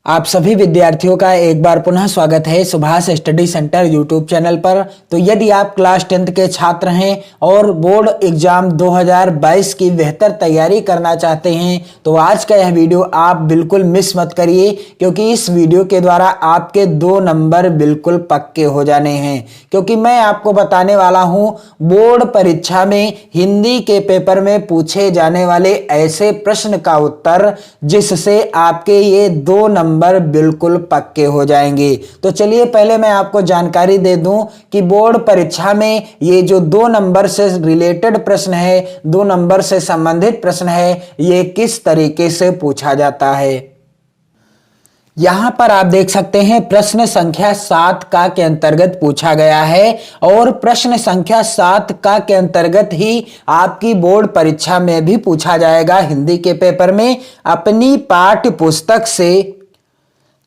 आप सभी विद्यार्थियों का एक बार पुनः स्वागत है Subhash study centre YouTube channel पर। तो यदि आप क्लास 10th के छात्र हैं और बोर्ड एग्जाम 2022 की बेहतर तैयारी करना चाहते हैं तो आज का यह वीडियो आप बिल्कुल मिस मत करिए, क्योंकि इस वीडियो के द्वारा आपके 2 नंबर बिल्कुल पक्के हो जाने हैं। क्योंकि मैं आपको बताने वाला हूं बोर्ड परीक्षा में हिंदी के पेपर में पूछे जाने वाले ऐसे प्रश्न का उत्तर जिससे आपके ये 2 नंबर बिल्कुल पक्के हो जाएंगे। तो चलिए पहले मैं आपको जानकारी दे दूं कि बोर्ड परीक्षा में ये जो 2 नंबर से रिलेटेड प्रश्न है, 2 नंबर से संबंधित प्रश्न है, ये किस तरीके से पूछा जाता है। यहां पर आप देख सकते हैं प्रश्न संख्या 7 का के अंतर्गत पूछा गया है और प्रश्न संख्या 7 का के अंतर्गत ही आपकी बोर्ड परीक्षा में भी पूछा जाएगा। हिंदी के पेपर में अपनी पाठ्य पुस्तक से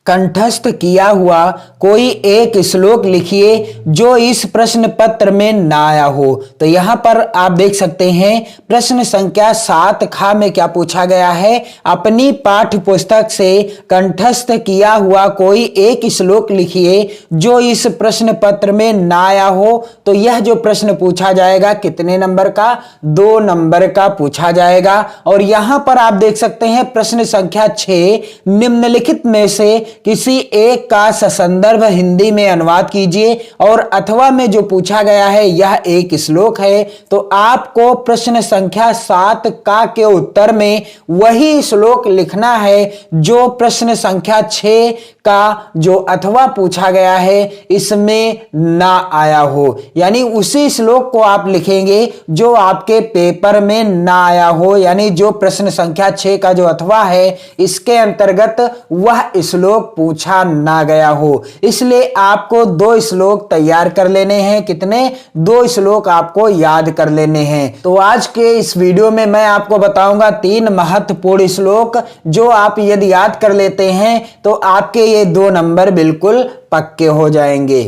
कंठस्थ किया हुआ कोई एक श्लोक लिखिए जो इस प्रश्न पत्र में ना आया हो। तो यहां पर आप देख सकते हैं प्रश्न संख्या 7 खा में क्या पूछा गया है, अपनी पाठ्य पुस्तक से कंठस्थ किया हुआ कोई एक श्लोक लिखिए जो इस प्रश्न पत्र में ना आया हो। तो यह जो प्रश्न पूछा जाएगा कितने नंबर का, 2 नंबर का पूछा जाएगा। और यहां पर आप देख सकते हैं प्रश्न संख्या 6, निम्नलिखित में से किसी एक का ससंदर्भ हिंदी में अनुवाद कीजिए। और अथवा में जो पूछा गया है यह एक श्लोक है, तो आपको प्रश्न संख्या 7 का के उत्तर में वही श्लोक लिखना है जो प्रश्न संख्या 6 का जो अथवा पूछा गया है इसमें ना आया हो। यानी उसी श्लोक को आप लिखेंगे जो आपके पेपर में ना आया हो, यानी जो प्रश्न संख्या 6 का जो अथवा है इसके अंतर्गत वह श्लोक पूछा ना गया हो। इसलिए आपको 2 श्लोक तैयार कर लेने हैं। कितने? 2 श्लोक आपको याद कर लेने हैं। तो आज के इस वीडियो में मैं आपको बताऊंगा 3 महत्वपूर्ण श्लोक जो आप यदि याद कर लेते हैं तो आपके ये 2 नंबर बिल्कुल पक्के हो जाएंगे।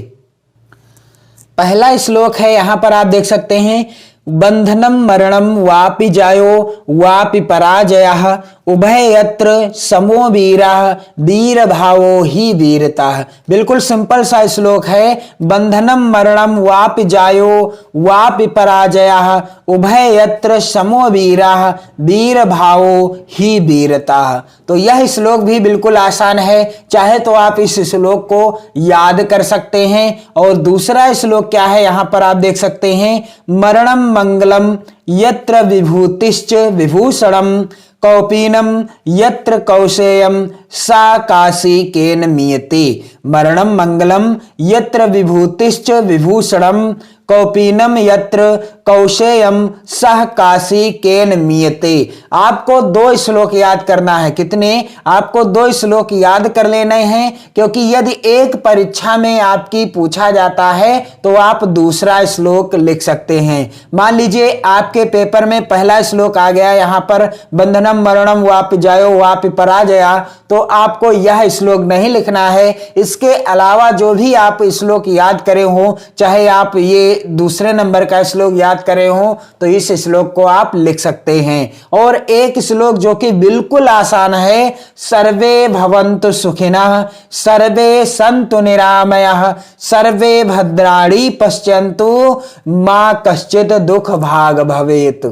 पहला श्लोक है, यहां पर आप देख सकते हैं, बंधनम मरणम वापि जायो वापि पराजयः उभयत्र समो वीरः वीर भावो ही वीरता। बिल्कुल सिंपल सा श्लोक है, बंधनम मरणम वापि जायो वापि पराजयः उभयत्र समो वीरः वीर भावो ही वीरता। तो यह श्लोक भी बिल्कुल आसान है, चाहे तो आप इस श्लोक को याद कर सकते हैं। और दूसरा श्लोक क्या है, यहां पर आप देख सकते हैं, मरणम मंगलम यत्र विभूतिश्च विभूषणम कौपीनम यत्र कौशेयम सा काशी केन मीयते। मरणम मंगलम यत्र विभूतिश्च विभूषणम कौपीनम यत्र कौशेयम सह काशी केन मीयते। आपको 2 श्लोक याद करना है। कितने? आपको 2 श्लोक याद कर लेने हैं, क्योंकि यदि एक परीक्षा में आपकी पूछा जाता है तो आप दूसरा श्लोक लिख सकते हैं। मान लीजिए आपके पेपर में पहला श्लोक आ गया यहां पर, बंधनम मरणम वापि जायो वापि पराजया, तो आपको यह श्लोक नहीं लिखना है। इसके अलावा जो भी आप श्लोक याद करे हो, चाहे आप ये दूसरे नंबर का श्लोक याद करे हो, तो इस श्लोक को आप लिख सकते हैं। और एक श्लोक जो कि बिल्कुल आसान है, सर्वे भवन्तु सुखिनः सर्वे सन्तु निरामयः सर्वे भद्राणि पश्यन्तु मा कश्चित् दुःख भाग भवेत्।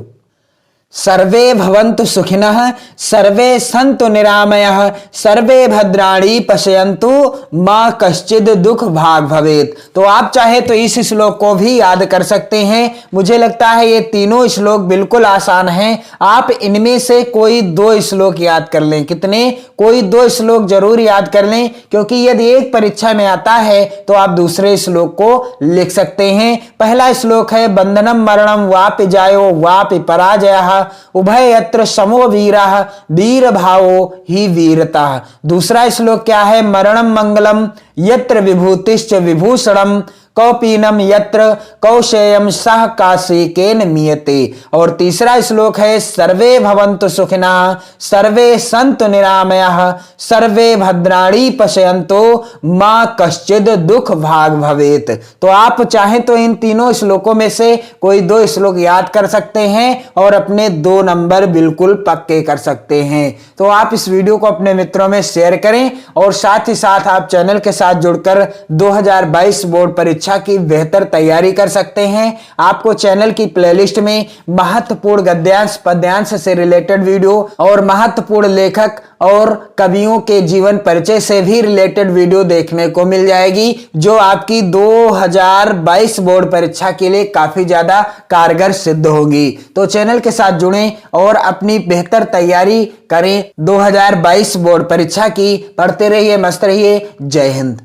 सर्वे भवन्तु सुखिनः सर्वे सन्तु निरामयः सर्वे भद्राणि पश्यन्तु मा कश्चित् दुःख भाग भवेत्। तो आप चाहे तो इस श्लोक को भी याद कर सकते हैं। मुझे लगता है ये तीनों श्लोक बिल्कुल आसान हैं। आप इनमें से कोई 2 श्लोक याद कर लें। कितने? कोई 2 श्लोक जरूर याद कर लें, क्योंकि यदि एक परीक्षा में आता है तो आप दूसरे श्लोक को लिख सकते हैं। पहला श्लोक है, बंधनम मरणम वापि जायो वापि पराजयः उभयत्र समो वीरः वीर भावो ही वीरता। दूसरा श्लोक क्या है, मरणम मंगलम यत्र विभूतिश्च विभूषणम कौपीनम यत्र कौशेयम सह काशिकेन मीयते। और तीसरा श्लोक है सर्वे भवन्तु सुखिनः सर्वे सन्तु निरामयाः सर्वे भद्राणि पश्यन्तु मां कश्चिद दुख भाग भवेत। तो आप चाहें तो इन तीनों श्लोकों में से कोई 2 श्लोक याद कर सकते हैं और अपने 2 नंबर बिल्कुल पक्के कर सकते हैं। तो आप इस वीडियो को अपने मित्रों में शेयर करें और साथ ही साथ आप चैनल के साथ जुड़कर 2022 बोर्ड परीक्षा की बेहतर तैयारी कर सकते हैं। आपको चैनल की प्लेलिस्ट में महत्वपूर्ण गद्यांश पद्यांश से रिलेटेड वीडियो और महत्वपूर्ण लेखक और कवियों के जीवन परिचय से भी रिलेटेड वीडियो देखने को मिल जाएगी, जो आपकी 2022 बोर्ड परीक्षा के लिए काफी ज्यादा कारगर सिद्ध होगी। तो चैनल के साथ जुड़ें और अपनी बेहतर तैयारी करें 2022 बोर्ड परीक्षा की। पढ़ते रहिए, मस्त रहिए। जय हिंद।